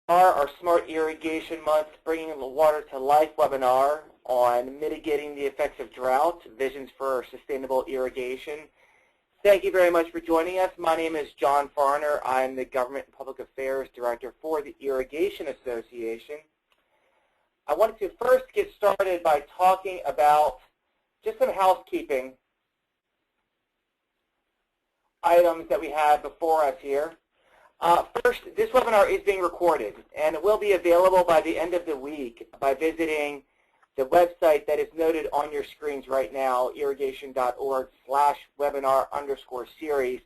Our Smart Irrigation Month Bringing the Water to Life webinar on mitigating the effects of drought, visions for sustainable irrigation. Thank you very much for joining us. My name is John Farner. I'm the Government and Public Affairs Director for the Irrigation Association. I wanted to first get started by talking about just some housekeeping items that we have before us here. First, this webinar is being recorded, and it will be available by the end of the week by visiting the website that is noted on your screens right now, irrigation.org/webinar_series.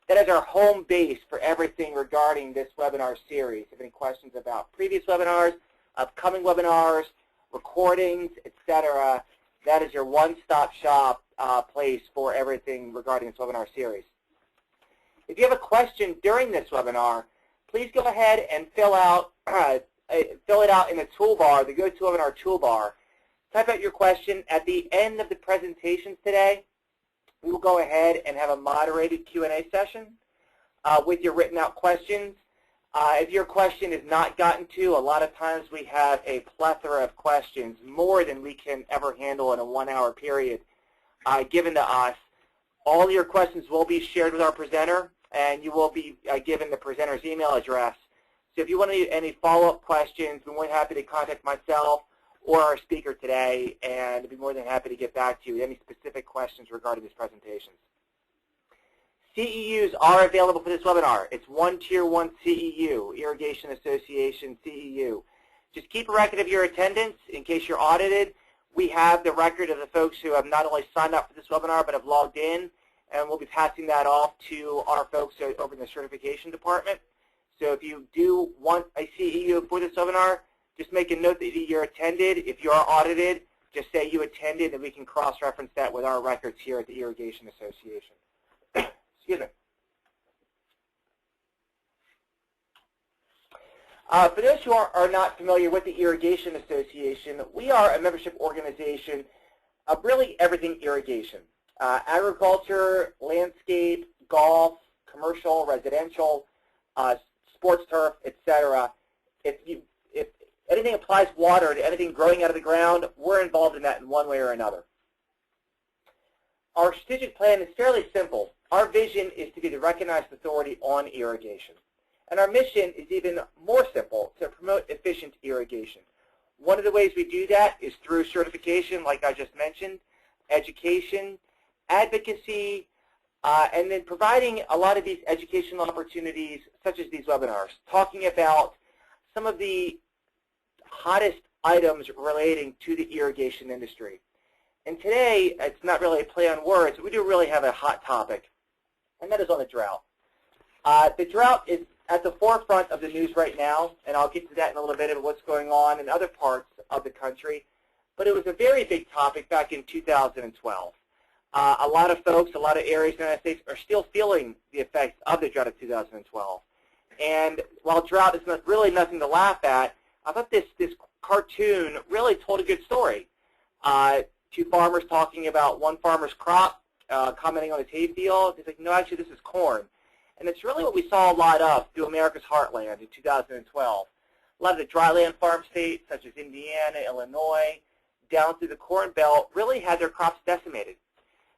That is our home base for everything regarding this webinar series. If you have any questions about previous webinars, upcoming webinars, recordings, etc., that is your one-stop shop place for everything regarding this webinar series. If you have a question during this webinar, please go ahead and fill it out in the toolbar, the GoToWebinar toolbar. Type out your question. At the end of the presentations today, we will go ahead and have a moderated Q&A session with your written out questions. If your question is not gotten to, a lot of times we have a plethora of questions, more than we can ever handle in a 1-hour period given to us. All your questions will be shared with our presenter, and you will be given the presenter's email address. So if you want any follow-up questions, we're more than happy to contact myself or our speaker today, and I'd be more than happy to get back to you with any specific questions regarding these presentations. CEUs are available for this webinar. It's one Tier 1 CEU, Irrigation Association CEU. Just keep a record of your attendance in case you're audited. We have the record of the folks who have not only signed up for this webinar but have logged in, and we'll be passing that off to our folks over in the certification department. So if you do want a CEU for this webinar, just make a note that you're attended. If you are audited, just say you attended, and we can cross-reference that with our records here at the Irrigation Association. Excuse me. For those who are not familiar with the Irrigation Association, we are a membership organization of really everything irrigation. Agriculture, landscape, golf, commercial, residential, sports turf, etc. If anything applies water to anything growing out of the ground, we're involved in that in one way or another. Our strategic plan is fairly simple. Our vision is to be the recognized authority on irrigation. And our mission is even more simple, to promote efficient irrigation. One of the ways we do that is through certification, like I just mentioned, education, advocacy, and then providing a lot of these educational opportunities, such as these webinars, talking about some of the hottest items relating to the irrigation industry. And today, it's not really a play on words, but we do really have a hot topic, and that is on the drought. The drought is at the forefront of the news right now, and I'll get to that in a little bit of what's going on in other parts of the country. But it was a very big topic back in 2012. A lot of folks, a lot of areas in the United States are still feeling the effects of the drought of 2012. And while drought is really nothing to laugh at, I thought this cartoon really told a good story. Two farmers talking about one farmer's crop, commenting on his hay field. He's like, no, actually, this is corn. And it's really what we saw a lot of through America's heartland in 2012. A lot of the dryland farm states, such as Indiana, Illinois, down through the Corn Belt, really had their crops decimated.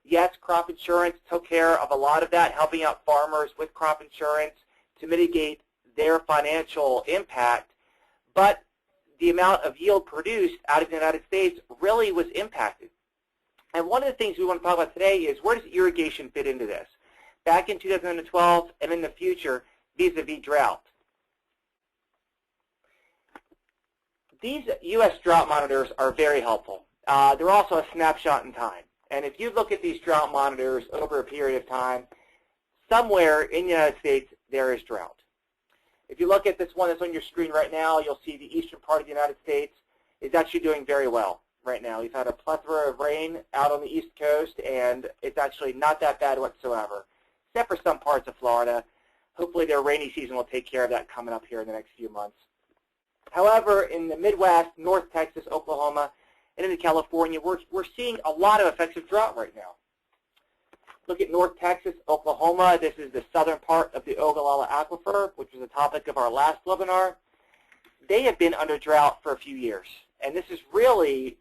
Yes, crop insurance took care of a lot of that, helping out farmers with crop insurance to mitigate their financial impact, but the amount of yield produced out of the United States really was impacted. And one of the things we want to talk about today is, where does irrigation fit into this? Back in 2012 and in the future, vis-a-vis drought. These U.S. drought monitors are very helpful. They're also a snapshot in time. And if you look at these drought monitors over a period of time, somewhere in the United States there is drought. If you look at this one that's on your screen right now, you'll see the eastern part of the United States is actually doing very well right now. We've had a plethora of rain out on the East Coast, and it's actually not that bad whatsoever, except for some parts of Florida. Hopefully their rainy season will take care of that coming up here in the next few months. However, in the Midwest, North Texas, Oklahoma, and into California, we're seeing a lot of effects of drought right now. Look at North Texas, Oklahoma. This is the southern part of the Ogallala Aquifer, which was the topic of our last webinar. they have been under drought for a few years. And this is really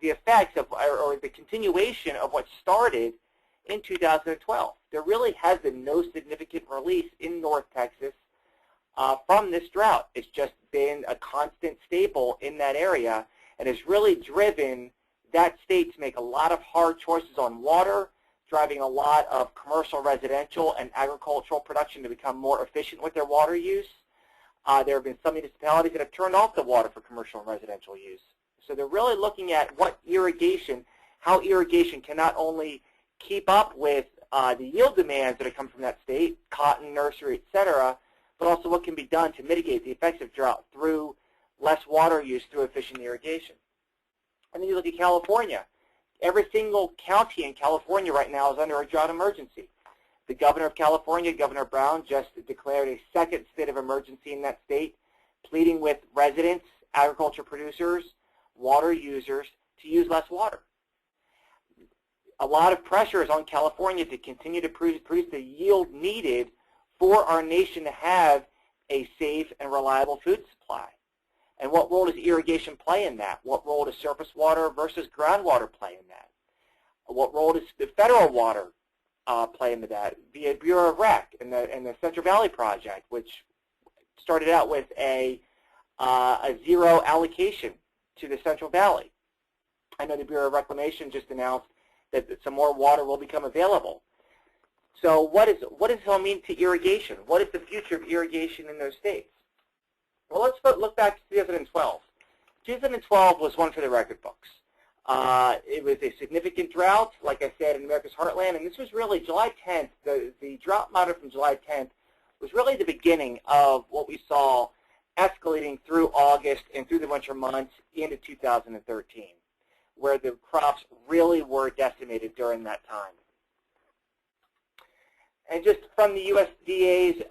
the effects of, or the continuation of what started in 2012. There really has been no significant release in North Texas from this drought. It's just been a constant staple in that area and has really driven that state to make a lot of hard choices on water, driving a lot of commercial, residential, and agricultural production to become more efficient with their water use. There have been some municipalities that have turned off the water for commercial and residential use. So they're really looking at what irrigation, how irrigation can not only keep up with the yield demands that have come from that state, cotton, nursery, etc., but also what can be done to mitigate the effects of drought through less water use through efficient irrigation. And then you look at California. Every single county in California right now is under a drought emergency. The governor of California, Governor Brown, just declared a second state of emergency in that state, pleading with residents, agriculture producers, water users to use less water. A lot of pressure is on California to continue to produce the yield needed for our nation to have a safe and reliable food supply. And what role does irrigation play in that? What role does surface water versus groundwater play in that? What role does the federal water play into that via Bureau of Rec and the Central Valley Project, which started out with a zero allocation to the Central Valley? I know the Bureau of Reclamation just announced that some more water will become available. So what does this all mean to irrigation? What is the future of irrigation in those states? Well, let's look back to 2012. 2012 was one for the record books. It was a significant drought, like I said, in America's heartland, and this was really July 10th. The drought monitor from July 10th was really the beginning of what we saw escalating through August and through the winter months into 2013, where the crops really were decimated during that time. And just from the USDA's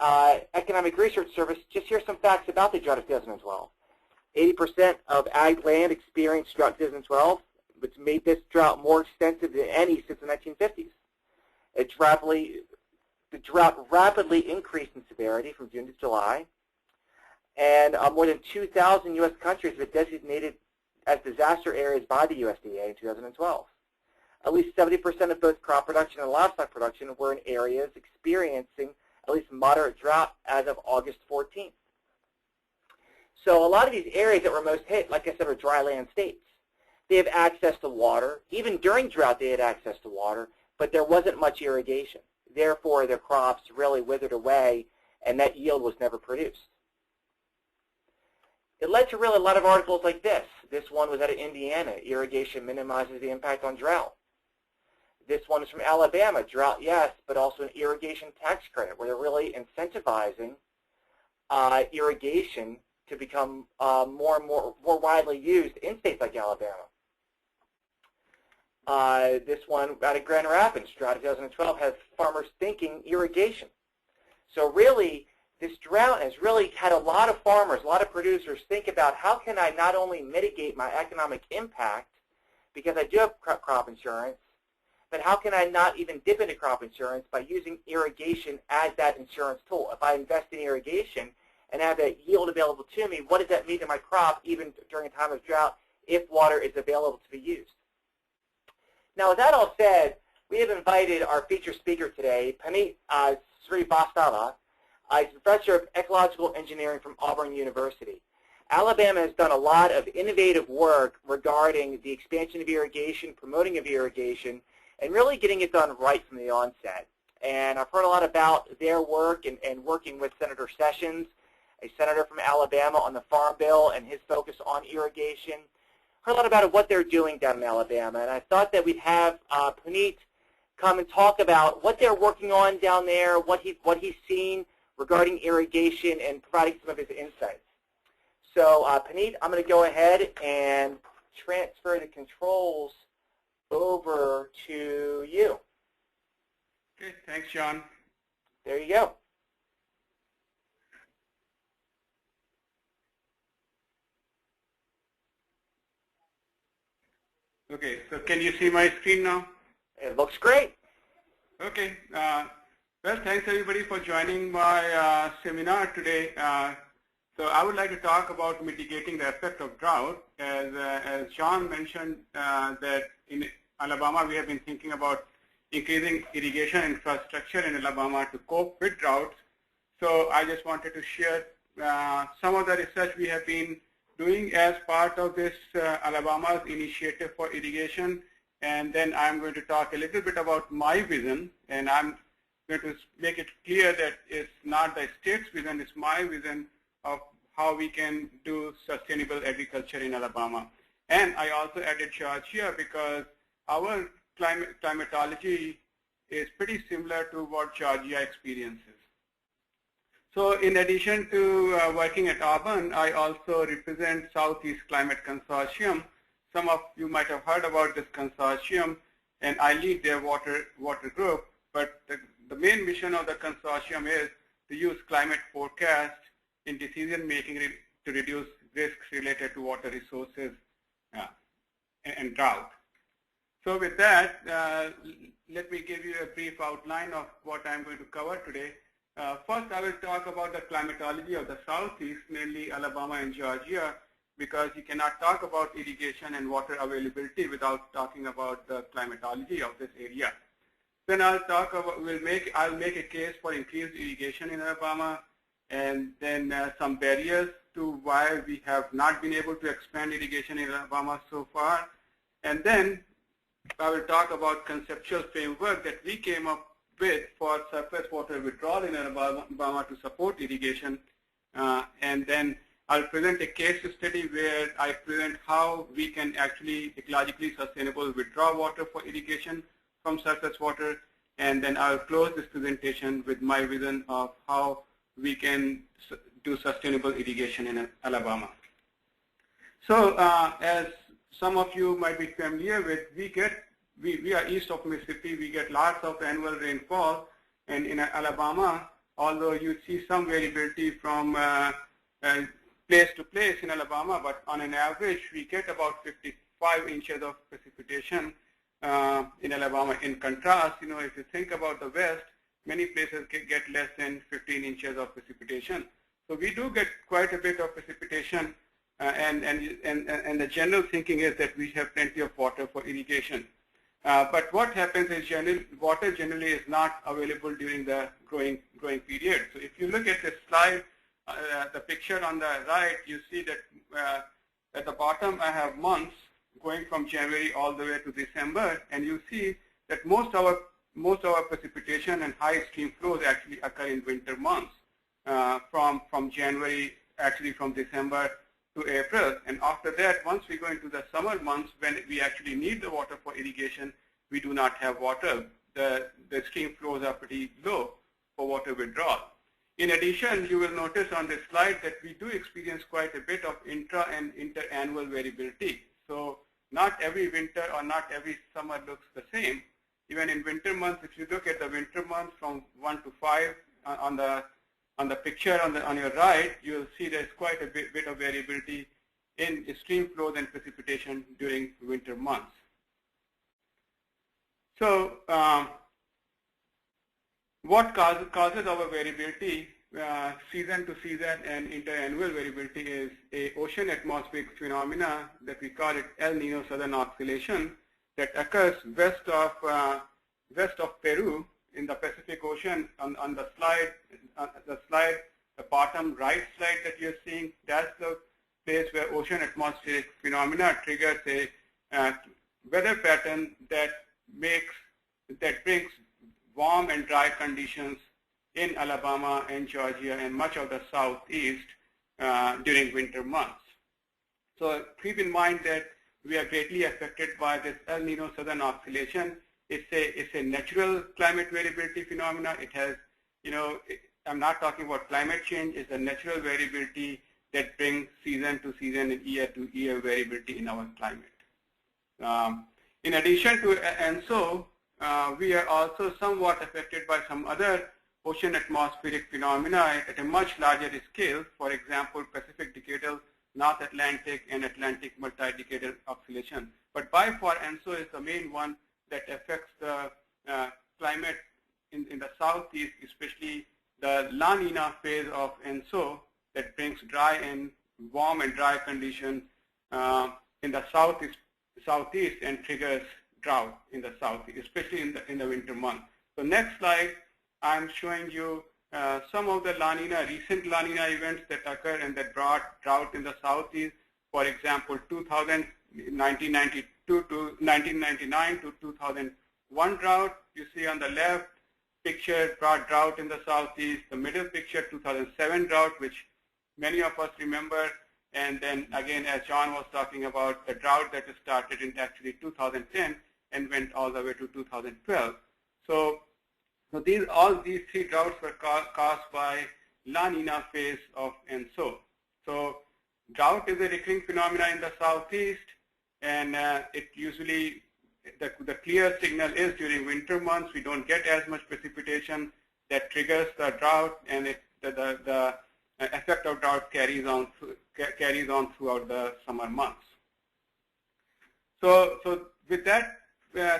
Economic Research Service, just here's some facts about the drought of 2012. 80% of ag land experienced drought in 2012, which made this drought more extensive than any since the 1950s. The drought rapidly increased in severity from June to July, and more than 2,000 U.S. countries were designated as disaster areas by the USDA in 2012. At least 70% of both crop production and livestock production were in areas experiencing at least moderate drought as of August 14th. So a lot of these areas that were most hit, like I said, are dry land states. They have access to water. Even during drought, they had access to water, but there wasn't much irrigation. Therefore, their crops really withered away, and that yield was never produced. It led to really a lot of articles like this. This one was out of Indiana. Irrigation minimizes the impact on drought. This one is from Alabama. Drought, yes, but also an irrigation tax credit, where they're really incentivizing irrigation to become more and more widely used in states like Alabama. This one out of Grand Rapids, drought 2012, has farmers thinking irrigation. So really, this drought has really had a lot of farmers, a lot of producers think about how can I not only mitigate my economic impact, because I do have crop insurance, but how can I not even dip into crop insurance by using irrigation as that insurance tool? If I invest in irrigation and have that yield available to me, what does that mean to my crop even during a time of drought if water is available to be used? Now, with that all said, we have invited our featured speaker today, Puneet Srivastava. He's a professor of ecological engineering from Auburn University. Alabama has done a lot of innovative work regarding the expansion of irrigation, promoting of irrigation, and really getting it done right from the onset. And I've heard a lot about their work and working with Senator Sessions, a senator from Alabama, on the Farm Bill and his focus on irrigation. Heard a lot about what they're doing down in Alabama, and I thought that we'd have Puneet come and talk about what they're working on down there, what he's seen regarding irrigation, and providing some of his insights. So Puneet, I'm going to go ahead and transfer the controls over to you. Okay, thanks, John. There you go. Okay, so can you see my screen now? It looks great. Okay. Well, thanks everybody for joining my seminar today. So I would like to talk about mitigating the effect of drought. As John mentioned, that in Alabama we have been thinking about increasing irrigation infrastructure in Alabama to cope with droughts. So I just wanted to share some of the research we have been doing as part of this Alabama's initiative for irrigation. And then I'm going to talk a little bit about my vision, and I'm going to make it clear that it's not the state's vision, it's my vision of how we can do sustainable agriculture in Alabama. And I also added Georgia because our climatology is pretty similar to what Georgia experiences. So in addition to working at Auburn, I also represent Southeast Climate Consortium. Some of you might have heard about this consortium, and I lead their water group. But the main mission of the consortium is to use climate forecast in decision making to reduce risks related to water resources and drought. So with that, let me give you a brief outline of what I'm going to cover today. First, I will talk about the climatology of the Southeast, mainly Alabama and Georgia, because you cannot talk about irrigation and water availability without talking about the climatology of this area. Then I'll make a case for increased irrigation in Alabama, and then some barriers to why we have not been able to expand irrigation in Alabama so far. And then I will talk about conceptual framework that we came up with for surface water withdrawal in Alabama to support irrigation. And then I'll present a case study where I present how we can actually ecologically sustainable withdraw water for irrigation from surface water. And then I'll close this presentation with my vision of how we can do sustainable irrigation in Alabama. So as some of you might be familiar with, we are east of Mississippi, we get lots of annual rainfall, and in Alabama, although you see some variability from place to place in Alabama, but on an average, we get about 55 inches of precipitation in Alabama. In contrast, if you think about the West, many places get less than 15 inches of precipitation. So we do get quite a bit of precipitation, and the general thinking is that we have plenty of water for irrigation. But what happens is water generally is not available during the growing period. So if you look at this slide, the picture on the right, you see that at the bottom I have months going from January all the way to December, and you see that most of our precipitation and high stream flows actually occur in winter months, from January, actually from December to April. And after that, once we go into the summer months when we actually need the water for irrigation, we do not have water. The stream flows are pretty low for water withdrawal. In addition, you will notice on this slide that we do experience quite a bit of intra and interannual variability. So not every winter or not every summer looks the same. Even in winter months, if you look at the winter months from 1 to 5 on the picture on your right, you'll see there's quite a bit of variability in stream flows and precipitation during winter months. So what causes our variability, season to season and interannual variability, is a ocean atmospheric phenomena that we call it El Nino Southern Oscillation that occurs west of Peru in the Pacific Ocean. On the slide, the bottom right slide that you're seeing, that's the place where ocean atmospheric phenomena triggers a weather pattern that brings warm and dry conditions in Alabama and Georgia and much of the Southeast during winter months. So keep in mind that we are greatly affected by this El Nino Southern Oscillation. It's a natural climate variability phenomena. It has, I'm not talking about climate change. It's a natural variability that brings season to season and year to year variability in our climate. In addition to ENSO, we are also somewhat affected by some other ocean atmospheric phenomena at a much larger scale. For example, Pacific Decadal, North Atlantic, and Atlantic multi-decadal oscillation. But by far, ENSO is the main one that affects the climate in the Southeast, especially the La Nina phase of ENSO that brings warm and dry conditions in the southeast and triggers drought in the southeast, especially in the winter months. So next slide, I'm showing you some of the recent La Nina events that occur and that brought drought in the southeast. For example, 1992 to 1999 to 2001 drought. You see on the left picture brought drought in the southeast. The middle picture, 2007 drought, which many of us remember. And then again, as John was talking about, the drought that started in actually 2010 and went all the way to 2012. So all these three droughts were caused by La Nina phase of ENSO. So drought is a recurring phenomena in the southeast, and it usually, the clear signal is during winter months. We don't get as much precipitation that triggers the drought, and the effect of drought carries on throughout the summer months. So with that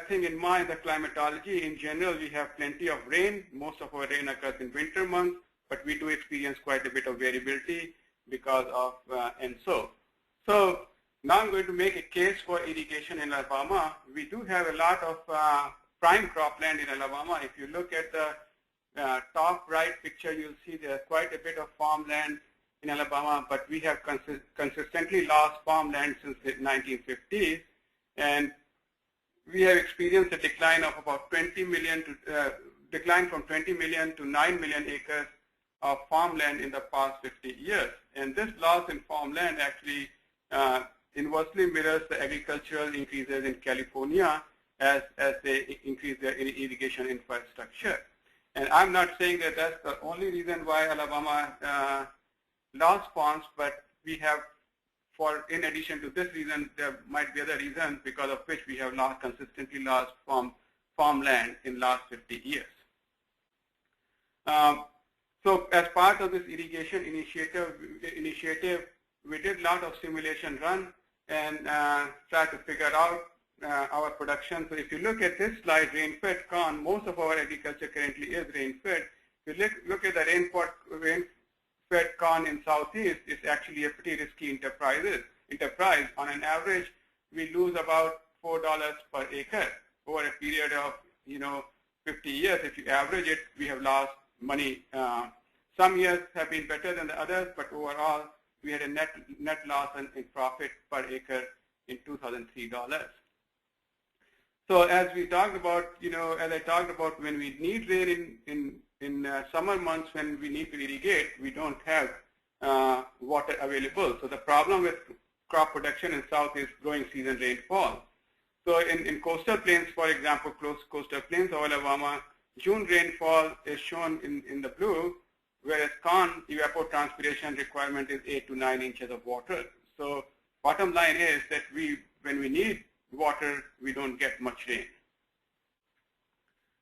thing in mind, the climatology in general, we have plenty of rain. Most of our rain occurs in winter months, but we do experience quite a bit of variability because of ENSO. So now I'm going to make a case for irrigation in Alabama. We do have a lot of prime cropland in Alabama. If you look at the top right picture, you'll see there's quite a bit of farmland in Alabama, but we have consistently lost farmland since the 1950s, and we have experienced a decline of about 20 million decline from 20 million to 9 million acres of farmland in the past 50 years. And this loss in farmland actually inversely mirrors the agricultural increases in California as they increase their irrigation infrastructure. And I'm not saying that that's the only reason why Alabama lost farms, but we have, in addition to this reason, there might be other reasons because of which we have consistently lost farmland in last 50 years. So as part of this irrigation initiative, we did a lot of simulation run and try to figure out our production. So if you look at this slide, rain-fed corn, most of our agriculture currently is rain-fed. If you look at the rain-fed corn in southeast, it's actually a pretty risky enterprise. On an average, we lose about $4 per acre over a period of 50 years. If you average it, we have lost money. Some years have been better than the others, but overall, we had a net loss in profit per acre in 2003 dollars. So as we talked about, as I talked about, when we need rain in summer months, when we need to irrigate, we don't have water available. So the problem with crop production in south is growing season rainfall. So in coastal plains, for example, coastal plains of Alabama, June rainfall is shown in the blue, whereas corn evapotranspiration requirement is 8 to 9 inches of water. So bottom line is that when we need water, we don't get much rain.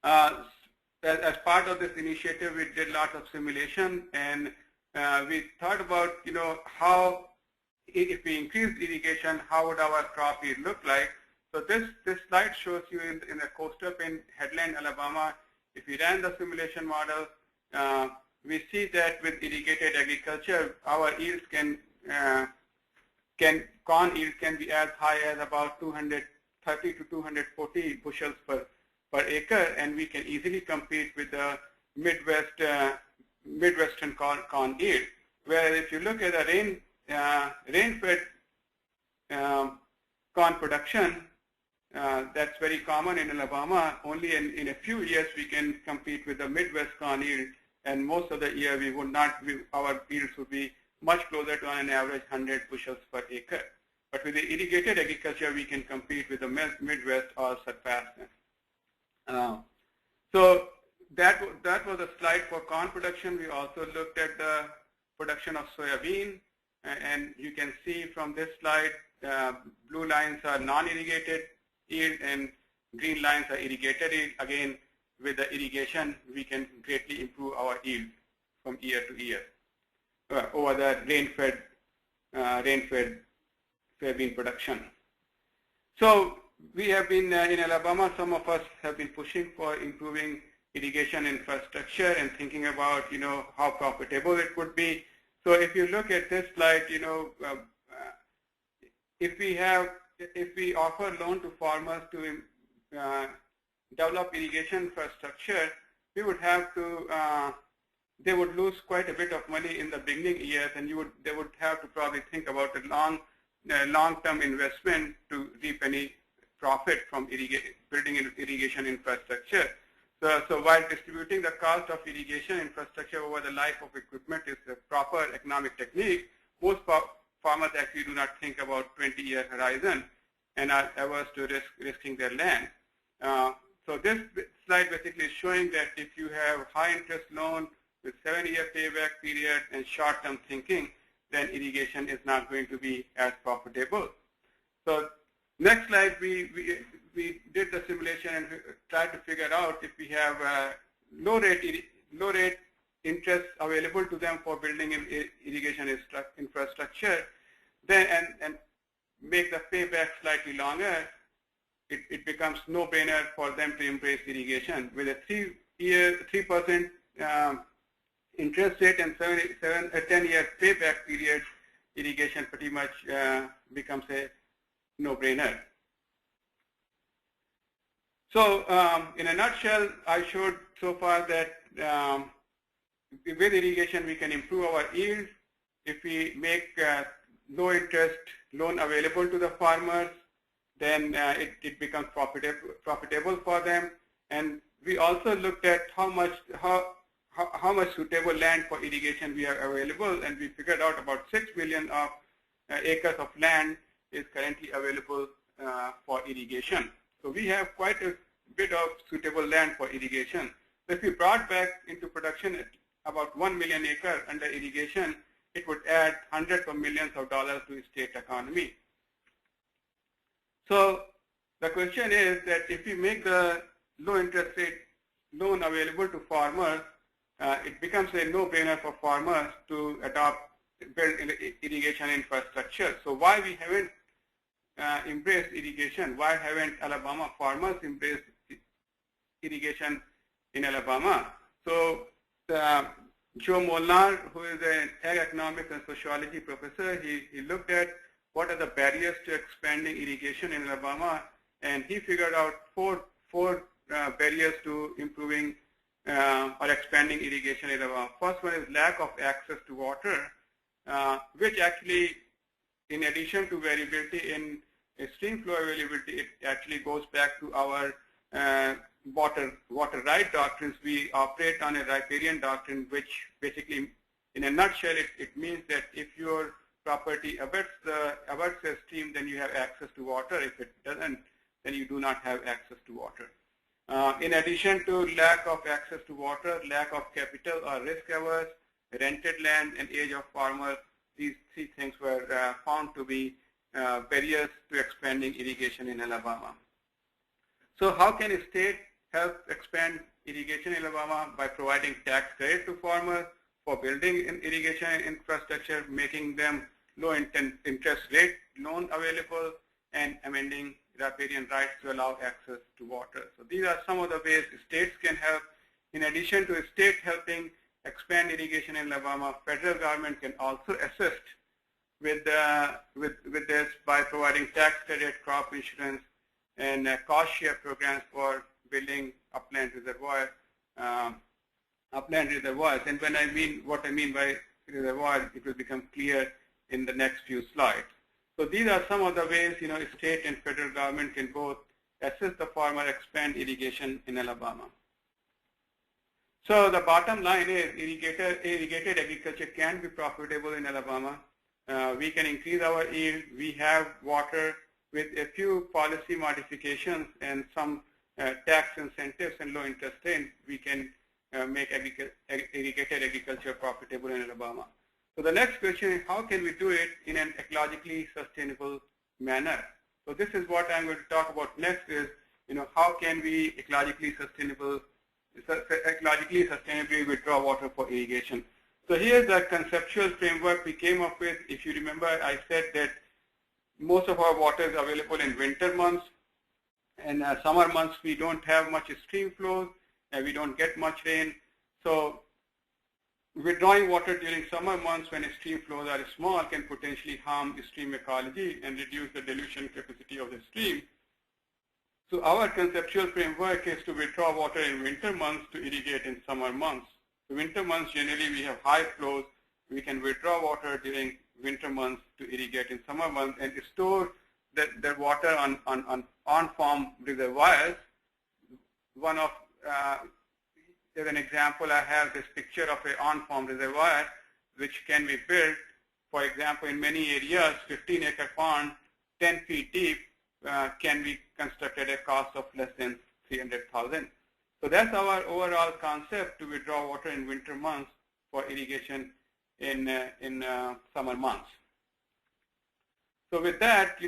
As part of this initiative, we did lots of simulation, and we thought about, how, if we increased irrigation, how would our crop yield look like? So this slide shows you in the coastal plain headland, Alabama. If we ran the simulation model, we see that with irrigated agriculture, our yields corn yield can be as high as about 230 to 240 bushels per acre, and we can easily compete with the Midwestern corn yield. Whereas if you look at the rain-fed corn production, that's very common in Alabama. Only in a few years we can compete with the Midwest corn yield, and most of the year we would not. Our yields would be much closer to on an average 100 bushels per acre. But with the irrigated agriculture, we can compete with the Midwest or surpass them. So that was a slide for corn production. We also looked at the production of soybean, and you can see from this slide, blue lines are non-irrigated yield and green lines are irrigated yield. Again, with the irrigation, we can greatly improve our yield from year to year over the rain-fed soybean production. So we have been in Alabama, some of us have been pushing for improving irrigation infrastructure and thinking about how profitable it would be. So if you look at this slide, if we offer loan to farmers to develop irrigation infrastructure, we would have to, they would lose quite a bit of money in the beginning years, and they would have to probably think about a long-term investment to reap any profit from building irrigation infrastructure. So while distributing the cost of irrigation infrastructure over the life of equipment is a proper economic technique, most farmers actually do not think about 20-year horizon and are averse to risking their land. So this slide basically is showing that if you have high interest loan with 7-year payback period and short-term thinking, then irrigation is not going to be as profitable. So next slide, we did the simulation and tried to figure out if we have low rate interest available to them for building an irrigation infrastructure, then and make the payback slightly longer, it becomes no-brainer for them to embrace irrigation. With a 3% interest rate and 10-year payback period, irrigation pretty much becomes a no-brainer. So in a nutshell, I showed so far that with irrigation we can improve our yield. If we make low interest loan available to the farmers, then it becomes profitable for them. And we also looked at how much suitable land for irrigation we have available, and we figured out about 6 million acres of land is currently available for irrigation. So we have quite a bit of suitable land for irrigation. So if we brought back into production about 1 million acres under irrigation, it would add hundreds of millions of dollars to the state economy. So the question is that if we make the low interest rate loan available to farmers, it becomes a no-brainer for farmers to build irrigation infrastructure. So why we haven't embraced irrigation? Why haven't Alabama farmers embraced irrigation in Alabama? So Joe Molnar, who is an ag economics and sociology professor, he looked at what are the barriers to expanding irrigation in Alabama, and he figured out four barriers to improving or expanding irrigation in Alabama. First one is lack of access to water, which actually, in addition to variability in stream flow availability, it actually goes back to our water right doctrines. We operate on a riparian doctrine, which basically, in a nutshell, it means that if your property abuts a stream, then you have access to water. If it doesn't, then you do not have access to water. In addition to lack of access to water, lack of capital or risk averse, rented land, and age of farmers, these three things were found to be barriers to expanding irrigation in Alabama. So how can a state help expand irrigation in Alabama? By providing tax credit to farmers for building an irrigation infrastructure, making them low interest rate loan available, and amending riparian rights to allow access to water. So these are some of the ways states can help. In addition to a state helping expand irrigation in Alabama, federal government can also assist with this by providing tax credit, crop insurance, and cost share programs for building upland reservoirs. And what I mean by reservoir, it will become clear in the next few slides. So these are some of the ways state and federal government can both assist the farmer expand irrigation in Alabama. So the bottom line is irrigated agriculture can be profitable in Alabama. We can increase our yield. We have water. With a few policy modifications and some tax incentives and low interest rate, we can make irrigated agriculture profitable in Alabama. So the next question is, how can we do it in an ecologically sustainable manner? So this is what I'm going to talk about next is, how can we ecologically sustainably withdraw water for irrigation? So here's the conceptual framework we came up with. If you remember, I said that most of our water is available in winter months, and summer months we don't have much stream flow, and we don't get much rain. So withdrawing water during summer months when stream flows are small can potentially harm stream ecology and reduce the dilution capacity of the stream. So our conceptual framework is to withdraw water in winter months to irrigate in summer months. So winter months, generally we have high flows. We can withdraw water during winter months to irrigate in summer months and store the water on-farm reservoirs. One of, as an example, I have this picture of an on-farm reservoir which can be built. For example, in many areas, 15-acre pond, 10 feet deep, can be constructed at a cost of less than $300,000. So that's our overall concept, to withdraw water in winter months for irrigation in summer months. So with that,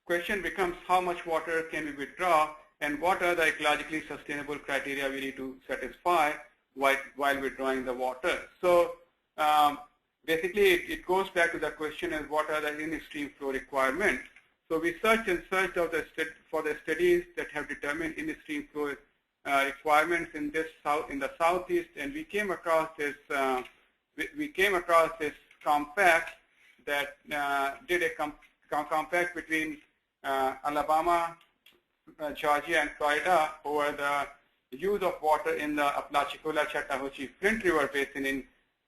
question becomes how much water can we withdraw and what are the ecologically sustainable criteria we need to satisfy while withdrawing the water. So basically it goes back to the question is what are the in-stream flow requirements. So we searched for the studies that have determined in-stream flow requirements in the southeast, and we came across this compact that did a compact between Alabama, Georgia, and Florida over the use of water in the Apalachicola, Chattahoochee, Flint River Basin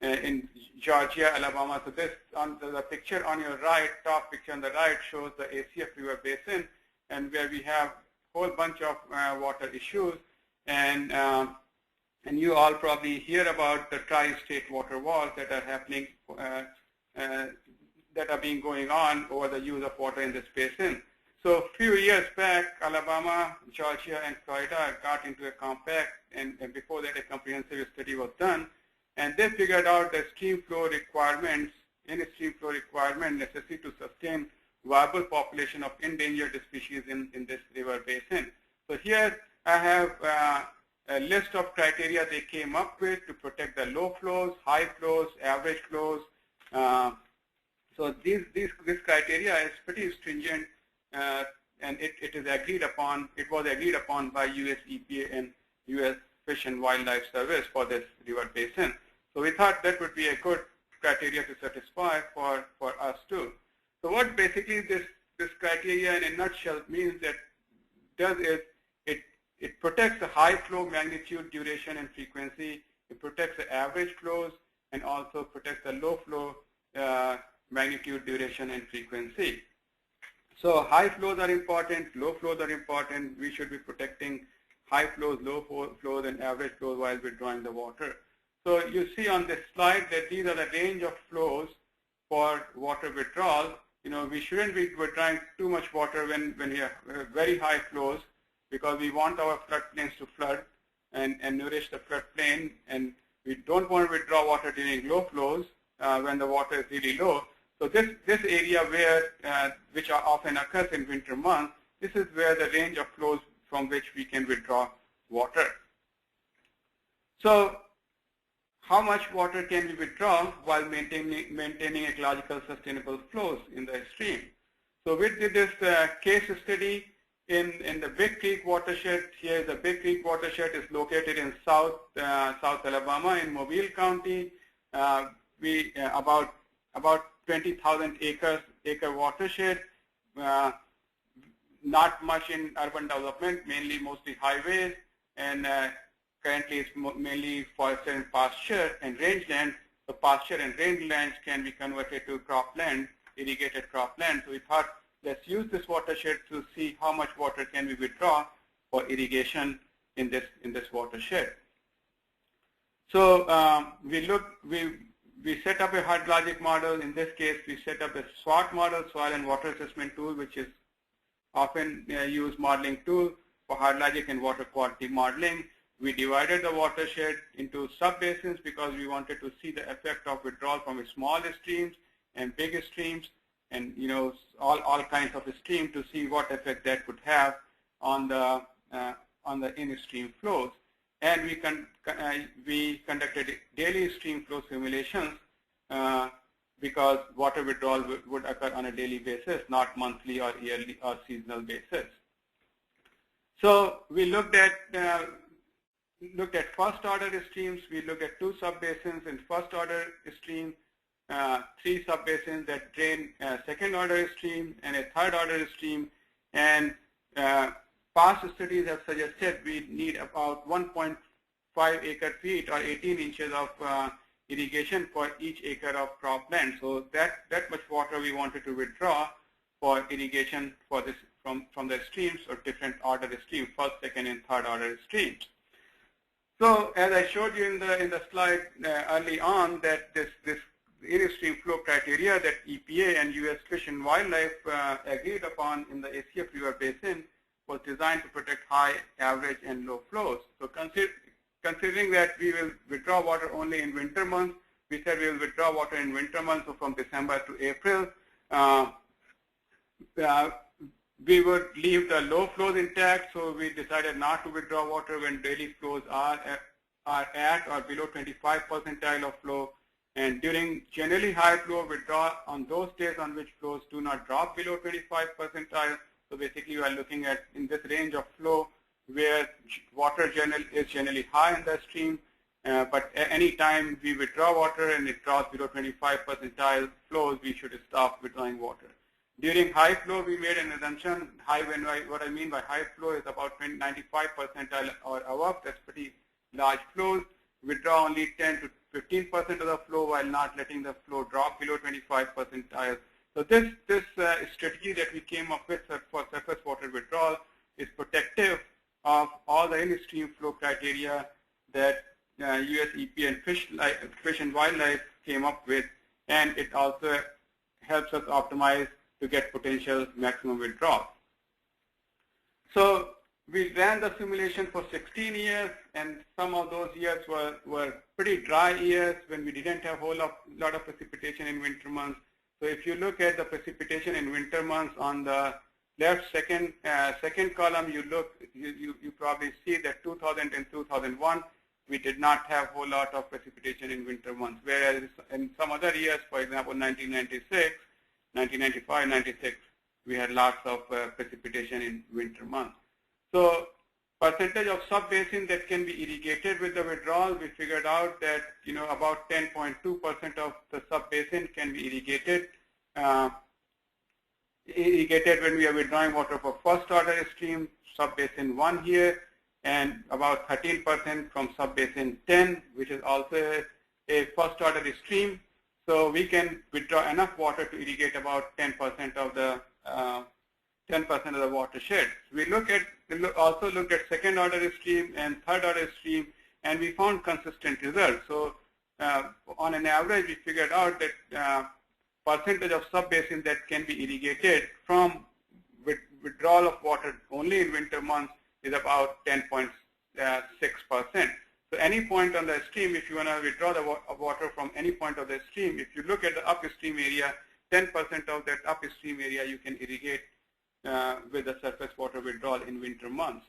in Georgia, Alabama. So this on the picture on your right, top picture on the right, shows the ACF River Basin, and where we have a whole bunch of water issues, and you all probably hear about the tri-state water wars that are happening, that are being going on over the use of water in this basin. So a few years back, Alabama, Georgia, and Florida got into a compact, and before that a comprehensive study was done, and they figured out the stream flow requirements, in-stream flow requirement necessary to sustain viable population of endangered species in this river basin. So here I have a list of criteria they came up with to protect the low flows, high flows, average flows. So this criteria is pretty stringent, and it is agreed upon. It was agreed upon by U.S. EPA and U.S. Fish and Wildlife Service for this river basin. So we thought that would be a good criteria to satisfy for us too. So what basically this criteria in a nutshell means that does is it protects the high flow magnitude, duration, and frequency. It protects the average flows and also protects the low flow magnitude, duration, and frequency. So high flows are important, low flows are important. We should be protecting high flows, low flows, and average flows while withdrawing the water. So you see on this slide that these are the range of flows for water withdrawal. We shouldn't be withdrawing too much water when we have very high flows, because we want our floodplains to flood and nourish the floodplain, and we don't want to withdraw water during low flows when the water is really low. So this area which often occurs in winter months, this is where the range of flows from which we can withdraw water. So how much water can we withdraw while maintaining ecological sustainable flows in the stream? So we did this case study in the Big Creek watershed. Here the Big Creek watershed is located in South Alabama in Mobile County. We about 20,000 acre watershed. Not much in urban development, mostly highways, and currently it's mainly forested and pasture and rangeland. So pasture and rangelands can be converted to cropland, irrigated cropland. So we thought, let's use this watershed to see how much water can we withdraw for irrigation in this watershed. So we set up a hydrologic model. In this case, we set up a SWOT model, soil and water assessment tool, which is often used modeling tool for hydrologic and water quality modeling. We divided the watershed into sub-basins because we wanted to see the effect of withdrawal from small streams and big streams, and all kinds of streams, to see what effect that would have on the in-stream flows. And we conducted daily stream flow simulations because water withdrawal would occur on a daily basis, not monthly or yearly or seasonal basis. So we looked at looked at first order streams. We looked at 2 subbasins in first order stream, 3 subbasins that drain second order stream, and a third order stream. And past studies have suggested we need about 1.5 acre feet or 18 inches of irrigation for each acre of cropland. So that much water we wanted to withdraw for irrigation for this from the streams or different order streams, first, second, and third order streams. So as I showed you in the slide early on, that this in-stream flow criteria that EPA and U.S. Fish and Wildlife agreed upon in the ACF River Basin was designed to protect high, average, and low flows. So considering that we will withdraw water only in winter months, we said we will withdraw water in winter months, so from December to April. We would leave the low flows intact, so we decided not to withdraw water when daily flows are at or below 25 percentile of flow. And during generally high flow, withdraw on those days on which flows do not drop below 25 percentile. So basically, you are looking at in this range of flow where water is generally high in the stream, but at any time we withdraw water and it drops below 25 percentile flows, we should stop withdrawing water. During high flow, we made an assumption. What I mean by high flow is about 95 percentile or above. That's pretty large flows. Withdraw only 10 to 15% of the flow while not letting the flow drop below 25 percentile. So this strategy that we came up with for surface water withdrawal is protective of all the in-stream flow criteria that US EPA and Fish and Wildlife came up with, and it also helps us optimize to get potential maximum withdrawal. So we ran the simulation for 16 years, and some of those years were pretty dry years when we didn't have a whole lot of precipitation in winter months. So if you look at the precipitation in winter months on the left second column, you probably see that 2000 and 2001 we did not have a whole lot of precipitation in winter months, whereas in some other years, for example 1996, 1995, 96, we had lots of precipitation in winter months. So percentage of sub-basin that can be irrigated with the withdrawal, we figured out that about 10.2% of the sub-basin can be irrigated when we are withdrawing water for first order stream, sub-basin 1 here, and about 13% from sub-basin 10, which is also a first order stream. So we can withdraw enough water to irrigate about 10% of the watershed. We also looked at second order stream and third order stream, and we found consistent results. So on an average, we figured out that percentage of sub-basin that can be irrigated from withdrawal of water only in winter months is about 10.6%. So any point on the stream, if you want to withdraw the water from any point of the stream, if you look at the upstream area, 10% of that upstream area you can irrigate with the surface water withdrawal in winter months.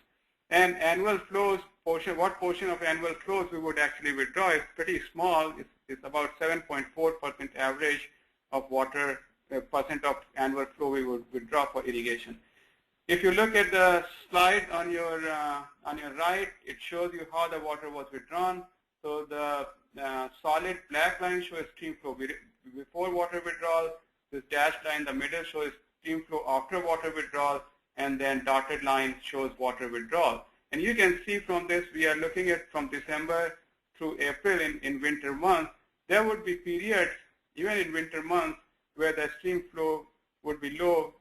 And annual flows, what portion of annual flows we would actually withdraw is pretty small. It's about 7.4% average of water, percent of annual flow we would withdraw for irrigation. If you look at the slide on your right, it shows you how the water was withdrawn. So the solid black line shows stream flow before water withdrawal. This dashed line in the middle shows stream flow after water withdrawal, and then dotted line shows water withdrawal. And you can see from this, we are looking at from December through April in winter months. There would be periods, even in winter months, where the stream flow would be low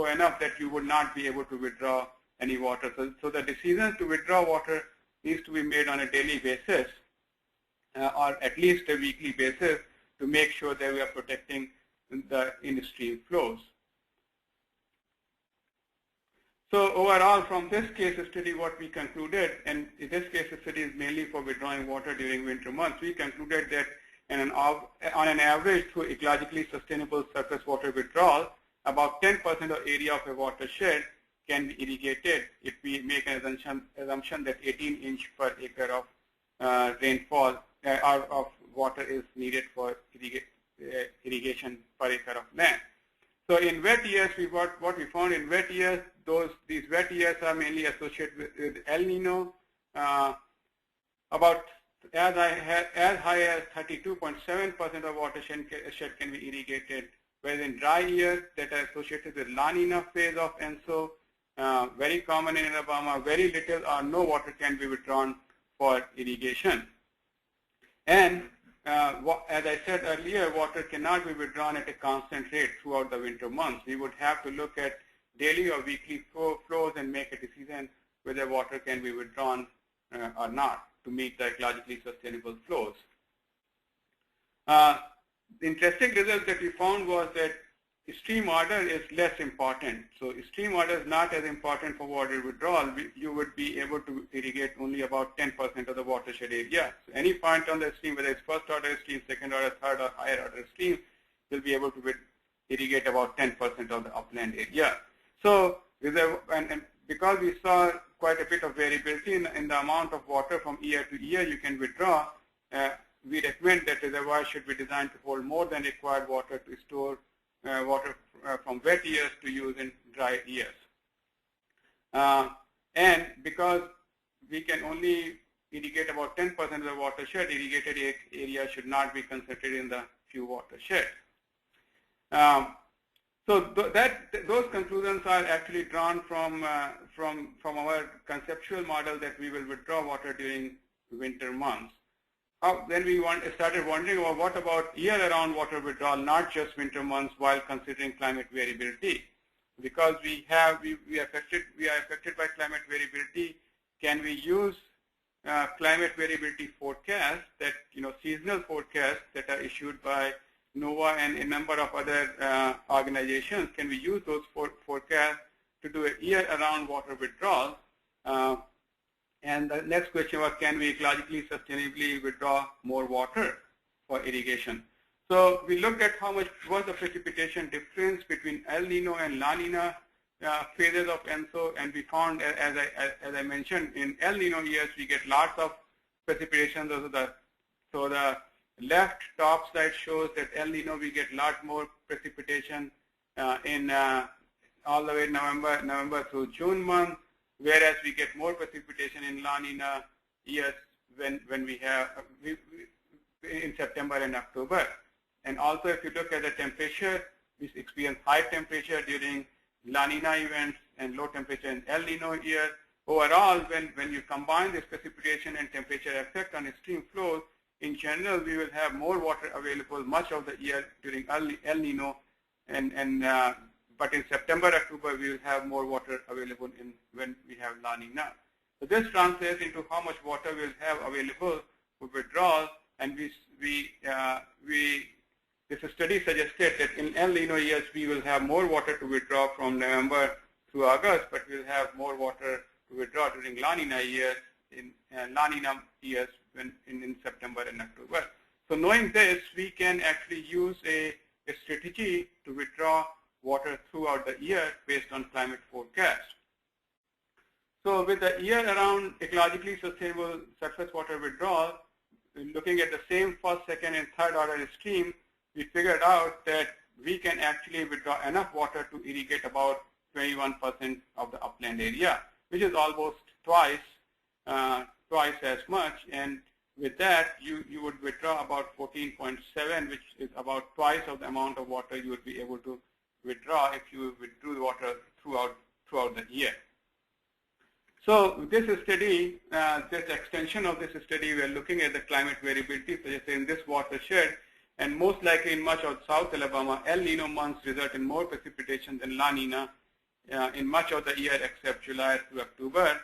enough that you would not be able to withdraw any water. So the decision to withdraw water needs to be made on a daily basis or at least a weekly basis to make sure that we are protecting the in-stream flows. So overall, from this case study, what we concluded, and this case study is mainly for withdrawing water during winter months, we concluded that on an average through ecologically sustainable surface water withdrawal, about 10% of area of a watershed can be irrigated if we make an assumption that 18 inch per acre of rainfall of water is needed for irrigation per acre of land. So in wet years, what we found in wet years, these wet years are mainly associated with El Nino. about as high as 32.7% of watershed can be irrigated, whereas in dry years that are associated with La Nina phase of ENSO, very common in Alabama, very little or no water can be withdrawn for irrigation. And as I said earlier, water cannot be withdrawn at a constant rate throughout the winter months. We would have to look at daily or weekly flows and make a decision whether water can be withdrawn or not to meet the ecologically sustainable flows. The interesting result that we found was that stream order is less important. So stream order is not as important for water withdrawal. You would be able to irrigate only about 10% of the watershed area. So any point on the stream, whether it's first order stream, second order, third or higher order stream, will be able to irrigate about 10% of the upland area. So and because we saw quite a bit of variability in the amount of water from year to year you can withdraw, we recommend that reservoirs should be designed to hold more than required water to store water from wet years to use in dry years. And because we can only irrigate about 10% of the watershed, irrigated area should not be concentrated in the few watershed. So those conclusions are actually drawn from our conceptual model that we will withdraw water during winter months. Then we started wondering, well, what about year-round water withdrawal, not just winter months, while considering climate variability? Because we are affected by climate variability. Can we use climate variability forecasts that seasonal forecasts that are issued by NOAA and a number of other organizations? Can we use those forecasts to do a year-round water withdrawal? And the next question was, can we ecologically sustainably withdraw more water for irrigation? So we looked at how much was the precipitation difference between El Nino and La Nina phases of ENSO, and we found, as I mentioned, in El Nino years we get lots of precipitation. So the left top side shows that El Nino we get lot more precipitation in all the way November through June month, whereas we get more precipitation in La Nina years when we have in September and October. And also, if you look at the temperature, we experience high temperature during La Nina events and low temperature in El Nino year. Overall, when you combine this precipitation and temperature effect on stream flows, in general, we will have more water available much of the year during El Nino, but in September, October, we will have more water available when we have La Nina. So this translates into how much water we'll have available for withdrawal, and this study suggested that in El Nino years we will have more water to withdraw from November through August, but we'll have more water to withdraw during La Nina years in September and October. So knowing this, we can actually use a strategy to withdraw water throughout the year based on climate forecast. So with the year-round ecologically sustainable surface water withdrawal, looking at the same first, second, and third order stream, we figured out that we can actually withdraw enough water to irrigate about 21% of the upland area, which is almost twice as much. And with that, you would withdraw about 14.7, which is about twice of the amount of water you would be able to withdraw if you withdrew the water throughout the year. So this study, this extension of this study, we are looking at the climate variability suggested in this watershed, and most likely in much of South Alabama, El Nino months result in more precipitation than La Nina in much of the year except July through October.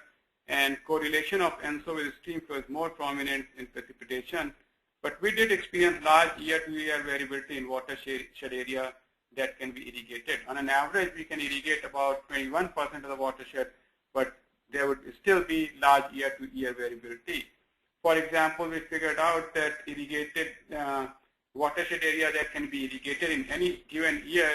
And correlation of ENSO with stream flow is more prominent in precipitation. But we did experience large year-to-year variability in watershed area that can be irrigated. On an average, we can irrigate about 21% of the watershed, but there would still be large year-to-year variability. For example, we figured out that irrigated watershed area that can be irrigated in any given year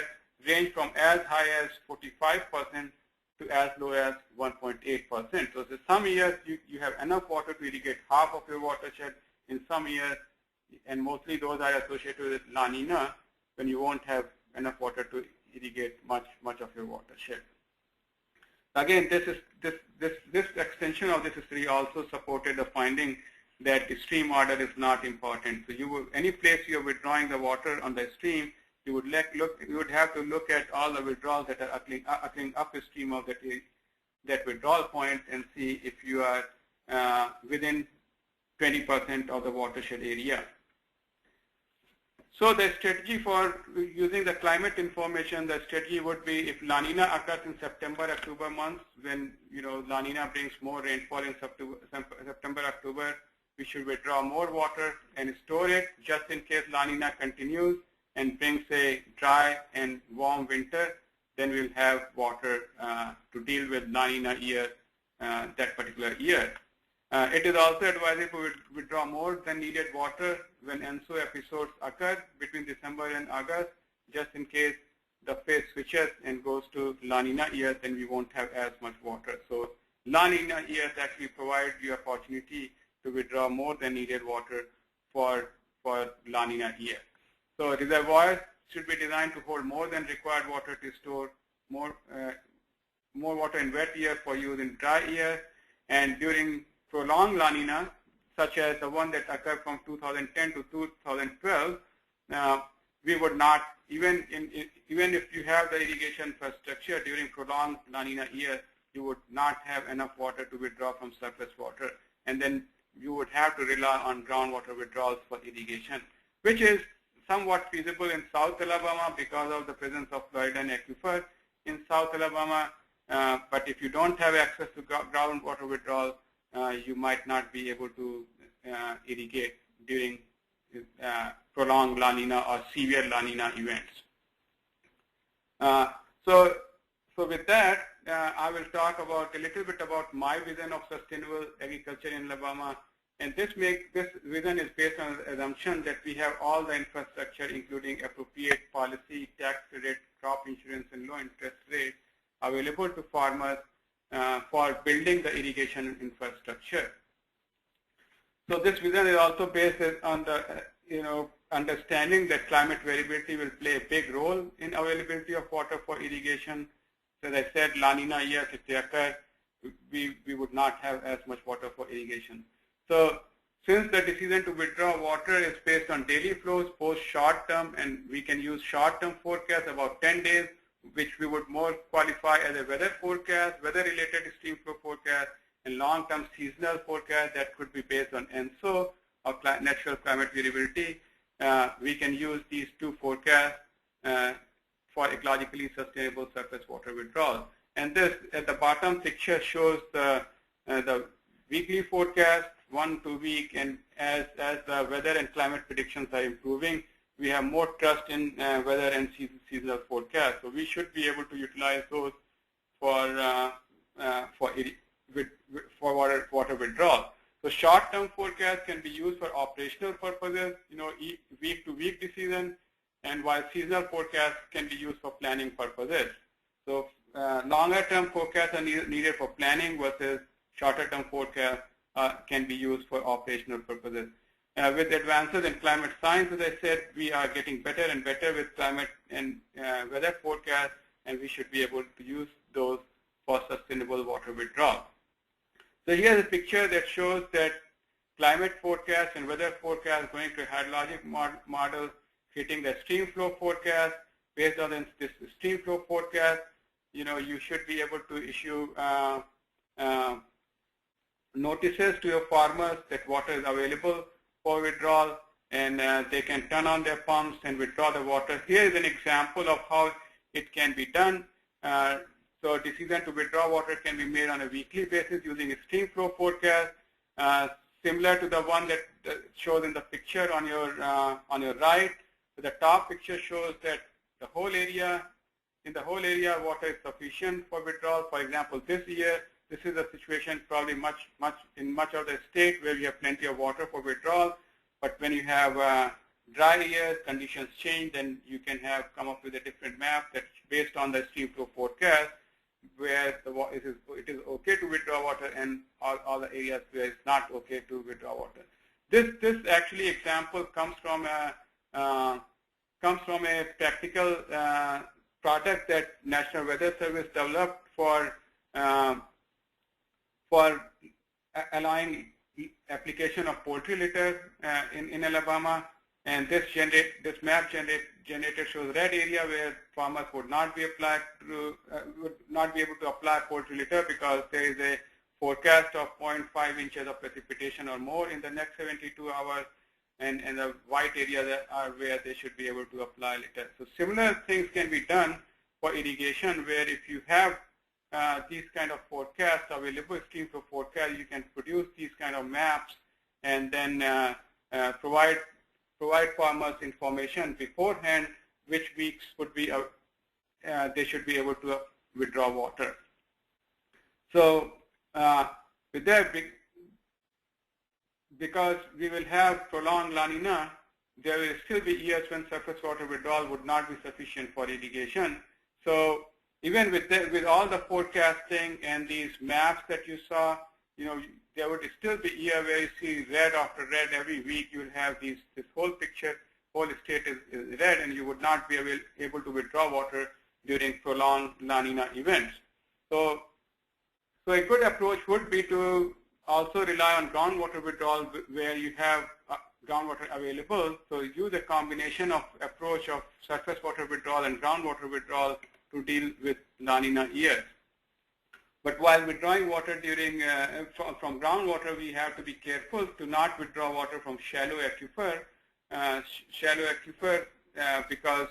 range from as high as 45% to as low as 1.8%. So some years you have enough water to irrigate half of your watershed. In some years, and mostly those are associated with La Nina, when you won't have enough water to irrigate much of your watershed. Again, this extension of this study also supported the finding that the stream order is not important. So any place you're withdrawing the water on the stream, you would have to look at all the withdrawals that are occurring upstream of that withdrawal point and see if you are within 20% of the watershed area. So the strategy for using the climate information, the strategy would be if La Nina occurs in September, October months, when La Nina brings more rainfall in September, October, we should withdraw more water and store it just in case La Nina continues and brings a dry and warm winter. Then we'll have water to deal with La Nina year that particular year. It is also advisable to withdraw more than needed water when ENSO episodes occur between December and August, just in case the phase switches and goes to La Nina years, then we won't have as much water. So La Nina years actually provide you opportunity to withdraw more than needed water for La Nina year. So reservoirs should be designed to hold more than required water to store more water in wet year for use in dry year. And during prolonged La Nina, such as the one that occurred from 2010 to 2012, we would not, even if you have the irrigation infrastructure during prolonged La Nina year, you would not have enough water to withdraw from surface water. And then you would have to rely on groundwater withdrawals for irrigation, which is somewhat feasible in South Alabama because of the presence of Florida and aquifer in South Alabama. But if you don't have access to groundwater withdrawal, you might not be able to irrigate during prolonged La Nina or severe La Nina events. So with that, I will talk about a little bit about my vision of sustainable agriculture in Alabama. And this vision is based on the assumption that we have all the infrastructure, including appropriate policy, tax credit, crop insurance, and low interest rates available to farmers for building the irrigation infrastructure. So this vision is also based on the understanding that climate variability will play a big role in availability of water for irrigation. So as I said, La Nina years, if they occur, we would not have as much water for irrigation. So since the decision to withdraw water is based on daily flows, both short-term, and we can use short-term forecast about 10 days, which we would more qualify as a weather forecast, weather-related stream flow forecast, and long-term seasonal forecast that could be based on ENSO or natural climate variability. We can use these two forecasts for ecologically sustainable surface water withdrawal. And this at the bottom picture shows the weekly forecast, 1 to 2 week, and as the weather and climate predictions are improving, we have more trust in weather and seasonal forecast. So we should be able to utilize those for water withdrawal. So short-term forecast can be used for operational purposes, week-to-week decision, and while seasonal forecasts can be used for planning purposes. So longer-term forecasts are needed for planning versus shorter-term forecasts can be used for operational purposes. With advances in climate science, as I said, we are getting better and better with climate and weather forecasts, and we should be able to use those for sustainable water withdrawal. So here's a picture that shows that climate forecast and weather forecast going to a hydrologic model, hitting the stream flow forecast. Based on this stream flow forecast, you should be able to issue notices to your farmers that water is available for withdrawal, and they can turn on their pumps and withdraw the water. Here is an example of how it can be done. So decision to withdraw water can be made on a weekly basis using a stream flow forecast, similar to the one that shows in the picture on your right. So the top picture shows that in the whole area, water is sufficient for withdrawal. For example, this year, this is a situation probably in much of the state where we have plenty of water for withdrawal. But when you have dry years, conditions change, then you can come up with a different map that's based on the stream flow forecast, where it is okay to withdraw water and all the areas where it's not okay to withdraw water. This actually example comes from a practical product that National Weather Service developed for allowing application of poultry litter in Alabama, and this map generator shows red area where farmers would not be able to apply poultry litter because there is a forecast of 0.5 inches of precipitation or more in the next 72 hours, and the white areas are where they should be able to apply litter. So similar things can be done for irrigation, where if you have these kind of forecasts, available streams of forecast, you can produce these kind of maps and then provide farmers information beforehand which weeks would be they should be able to withdraw water. So with that, because we will have prolonged La Nina, there will still be years when surface water withdrawal would not be sufficient for irrigation. So even with all the forecasting and these maps that you saw, there would still be a year where you see red after red every week. You will have this whole picture, whole state is red, and you would not be able to withdraw water during prolonged La Nina events. So a good approach would be to also rely on groundwater withdrawal where you have groundwater available. So use a combination of approach of surface water withdrawal and groundwater withdrawal to deal with La Nina years. But while withdrawing water during from groundwater, we have to be careful to not withdraw water from shallow aquifer. Because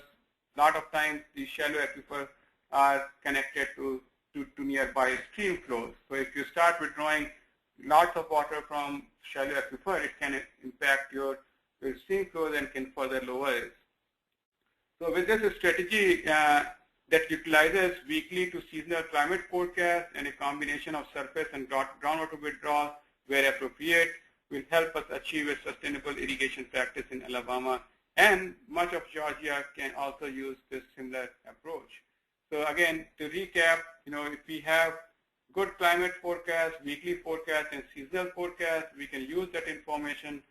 a lot of times these shallow aquifers are connected to nearby stream flows. So if you start withdrawing lots of water from shallow aquifer, it can impact your stream flows and can further lower it. So with this strategy that utilizes weekly to seasonal climate forecast and a combination of surface and groundwater withdrawal where appropriate will help us achieve a sustainable irrigation practice in Alabama, and much of Georgia can also use this similar approach. So again, to recap, if we have good climate forecast, weekly forecast, and seasonal forecast, we can use that information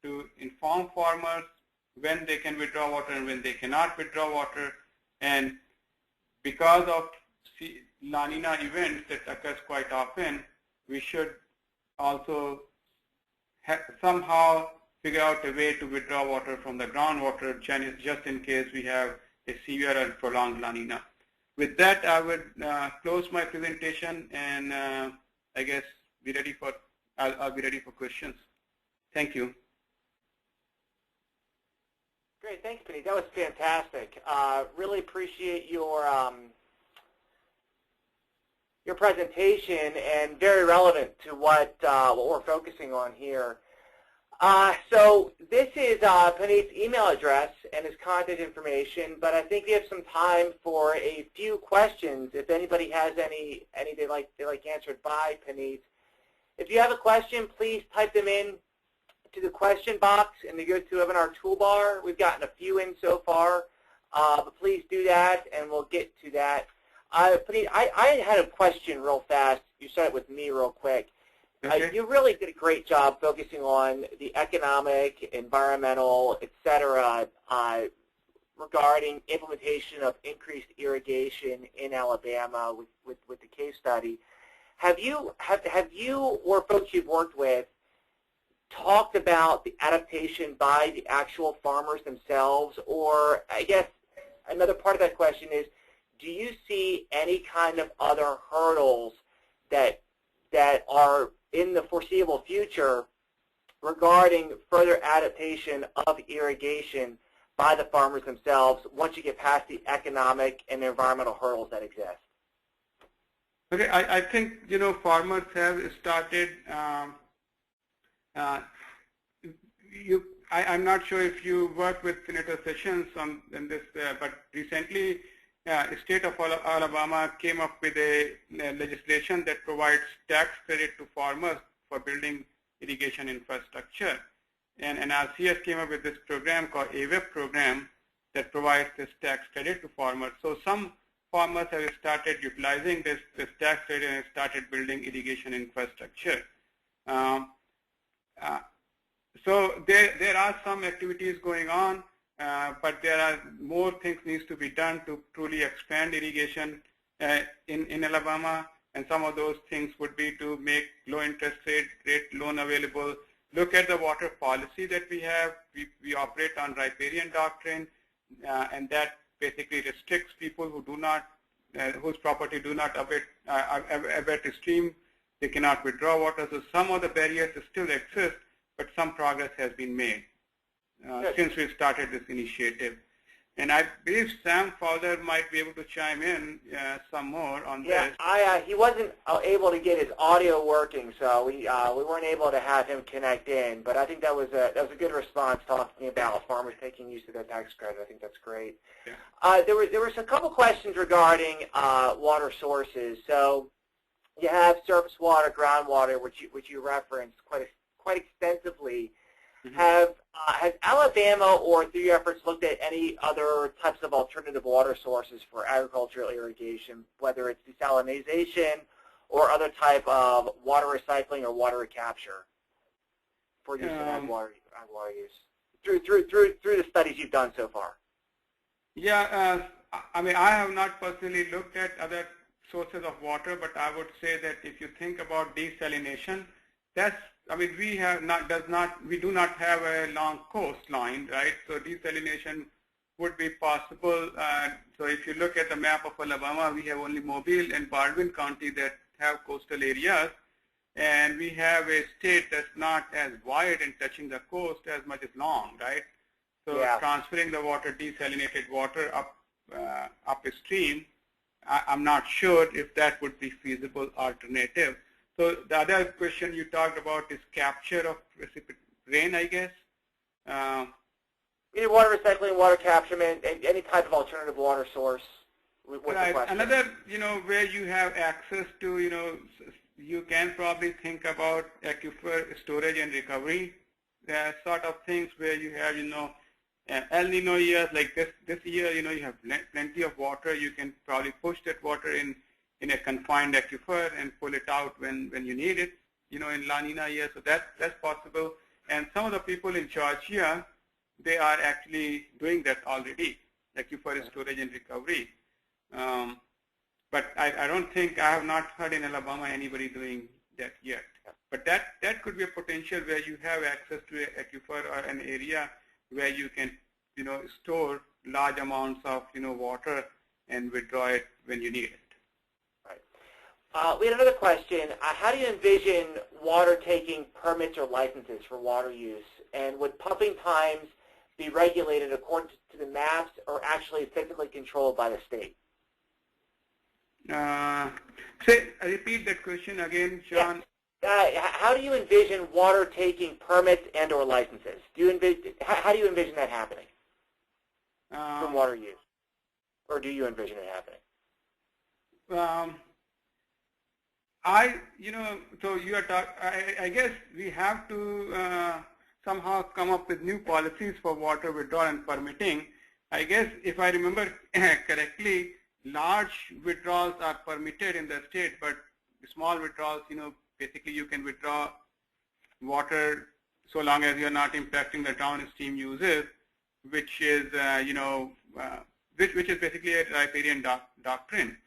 to inform farmers when they can withdraw water and when they cannot withdraw water. And because of La Nina events that occurs quite often, we should also somehow figure out a way to withdraw water from the groundwater just in case we have a severe and prolonged La Nina. With that, I would close my presentation, and I guess I'll be ready for questions. Thank you. Great, thanks, Puneet. That was fantastic. Really appreciate your presentation, and very relevant to what we're focusing on here. So this is Puneet's email address and his contact information, but I think we have some time for a few questions. If anybody has any they like answered by Puneet. If you have a question, please type them in to the question box in the GoToWebinar toolbar. We've gotten a few in so far, but please do that, and we'll get to that. Puneet, I had a question real fast. You started with me real quick. Okay. You really did a great job focusing on the economic, environmental, et cetera, regarding implementation of increased irrigation in Alabama with the case study. Have you or folks you've worked with talked about the adaptation by the actual farmers themselves? Or I guess another part of that question is, do you see any kind of other hurdles that are in the foreseeable future regarding further adaptation of irrigation by the farmers themselves once you get past the economic and environmental hurdles that exist? Okay, I think farmers have started. I'm not sure if you work with Senator Sessions on this, but recently, the state of Alabama came up with a legislation that provides tax credit to farmers for building irrigation infrastructure. And RCS came up with this program called AWEP program that provides this tax credit to farmers. So some farmers have started utilizing this tax credit and started building irrigation infrastructure. So there are some activities going on, but there are more things needs to be done to truly expand irrigation in Alabama. And some of those things would be to make low interest rate loan available, look at the water policy that we have. We operate on riparian doctrine, and that basically restricts people who do not, whose property do not abet a stream. They cannot withdraw water. So some of the barriers still exist, but some progress has been made since we started this initiative. And I believe Sam Fowler might be able to chime in some more on this. Yeah, he wasn't able to get his audio working, so we weren't able to have him connect in. But I think that was a good response, talking about farmers taking use of their tax credit. I think that's great. Yeah. There was a couple questions regarding water sources. So you have surface water, groundwater, which you referenced quite extensively. Mm-hmm. Has Alabama, or through your efforts, looked at any other types of alternative water sources for agricultural irrigation, whether it's desalination or other type of water recycling or water recapture for use in ag water use through the studies you've done so far? Yeah, I mean, I have not personally looked at other sources of water, but I would say that if you think about desalination, that's, I mean, we do not have a long coastline, right? So desalination would be possible. So if you look at the map of Alabama, we have only Mobile and Baldwin County that have coastal areas, and we have a state that's not as wide and touching the coast as much as long, right? So transferring the water, desalinated water upstream, I'm not sure if that would be feasible alternative. So the other question you talked about is capture of precipitate rain, I guess. Either water recycling, water capture, any type of alternative water source. What's the question? Another, where you have access to, you can probably think about aquifer storage and recovery. There are sort of things where you have, El Nino years like this year, you have plenty of water. You can probably push that water in a confined aquifer and pull it out when you need it, in La Nina year. So that's possible. And some of the people in Georgia, they are actually doing that already, aquifer storage and recovery. But I don't think, I have not heard in Alabama anybody doing that yet. But that could be a potential where you have access to an aquifer or an area where you can, store large amounts of, water and withdraw it when you need it. We had another question. How do you envision water taking permits or licenses for water use? And would pumping times be regulated according to the maps or actually physically controlled by the state? Repeat that question again, Sean. Yeah. How do you envision water taking permits and or licenses? How do you envision that happening for water use? Or do you envision it happening? So you are talking, I guess we have to somehow come up with new policies for water withdrawal and permitting. I guess if I remember correctly, large withdrawals are permitted in the state, but small withdrawals, basically you can withdraw water so long as you're not impacting the downstream uses, which is, which is basically a riparian doctrine.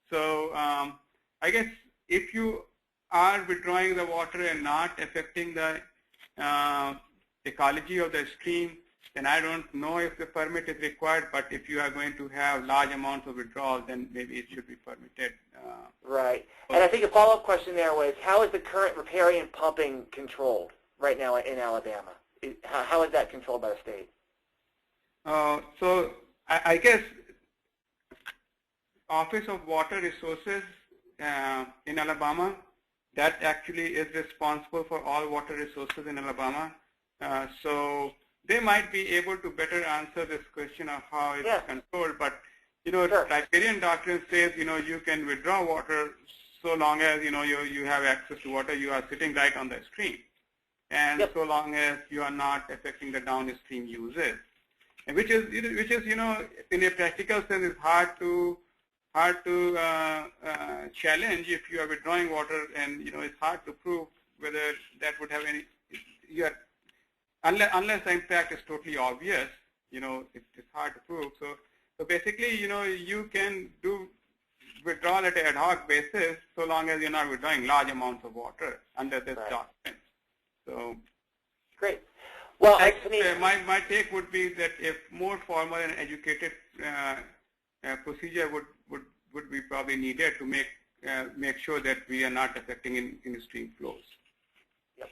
So I guess if you are withdrawing the water and not affecting the ecology of the stream, then I don't know if the permit is required, but if you are going to have large amounts of withdrawal, then maybe it should be permitted. Right. And I think a follow-up question there was, how is the current riparian pumping controlled right now in Alabama? How is that controlled by the state? So I guess Office of Water Resources in Alabama, that actually is responsible for all water resources in Alabama. So they might be able to better answer this question of how it's controlled. But, riparian doctrine says, you can withdraw water so long as, you have access to water, you are sitting right on the stream. And so long as you are not affecting the downstream uses. And which is, in a practical sense, is hard to challenge if you are withdrawing water, and it's hard to prove whether that would have any. Unless the impact is totally obvious, it's hard to prove. So basically, you can do withdrawal at an ad hoc basis, so long as you're not withdrawing large amounts of water under this doctrine. So, great. Well, my take would be that if more formal and educated procedure would be probably needed to make sure that we are not affecting in stream flows. Yep.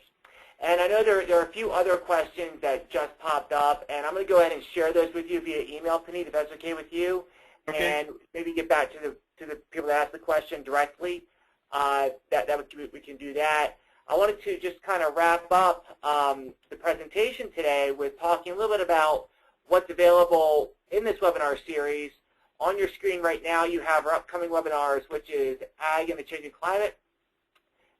And I know there are a few other questions that just popped up, and I'm going to go ahead and share those with you via email, Puneet, if that's okay with you. Okay. And maybe get back to the people that asked the question directly. We can do that. I wanted to just kind of wrap up the presentation today with talking a little bit about what's available in this webinar series. On your screen right now, you have our upcoming webinars, which is Ag and the Changing Climate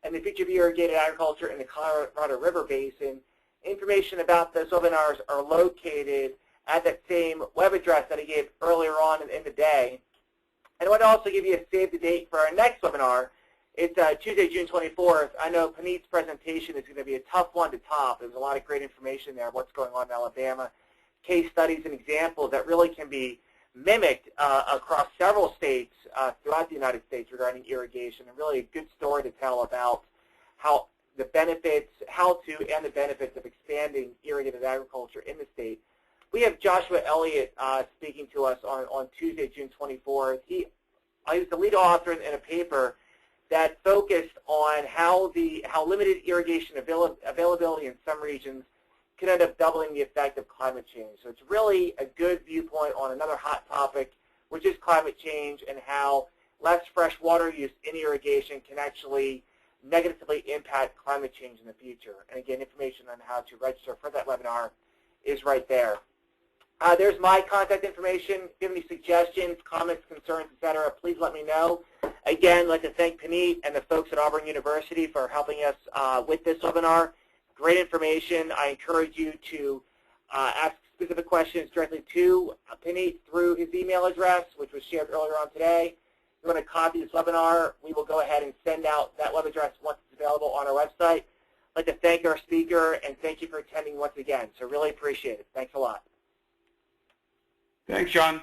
and the Future of Irrigated Agriculture in the Colorado River Basin. Information about those webinars are located at that same web address that I gave earlier on in the day. And I want to also give you a save the date for our next webinar. It's Tuesday, June 24th. I know Puneet's presentation is going to be a tough one to top. There's a lot of great information there, what's going on in Alabama, case studies and examples that really can be mimicked across several states throughout the United States regarding irrigation, and really a good story to tell about how the benefits, and the benefits of expanding irrigated agriculture in the state. We have Joshua Elliott speaking to us on Tuesday, June 24th. He was the lead author in a paper that focused on how limited irrigation availability in some regions can end up doubling the effect of climate change. So it's really a good viewpoint on another hot topic, which is climate change and how less fresh water use in irrigation can actually negatively impact climate change in the future. And again, information on how to register for that webinar is right there. There's my contact information. If you have any suggestions, comments, concerns, etc., please let me know. Again, I'd like to thank Puneet and the folks at Auburn University for helping us with this webinar. Great information. I encourage you to ask specific questions directly to Puneet through his email address, which was shared earlier on today. If you want to copy this webinar, we will go ahead and send out that web address once it's available on our website. I'd like to thank our speaker and thank you for attending once again. So really appreciate it. Thanks a lot. Thanks, John.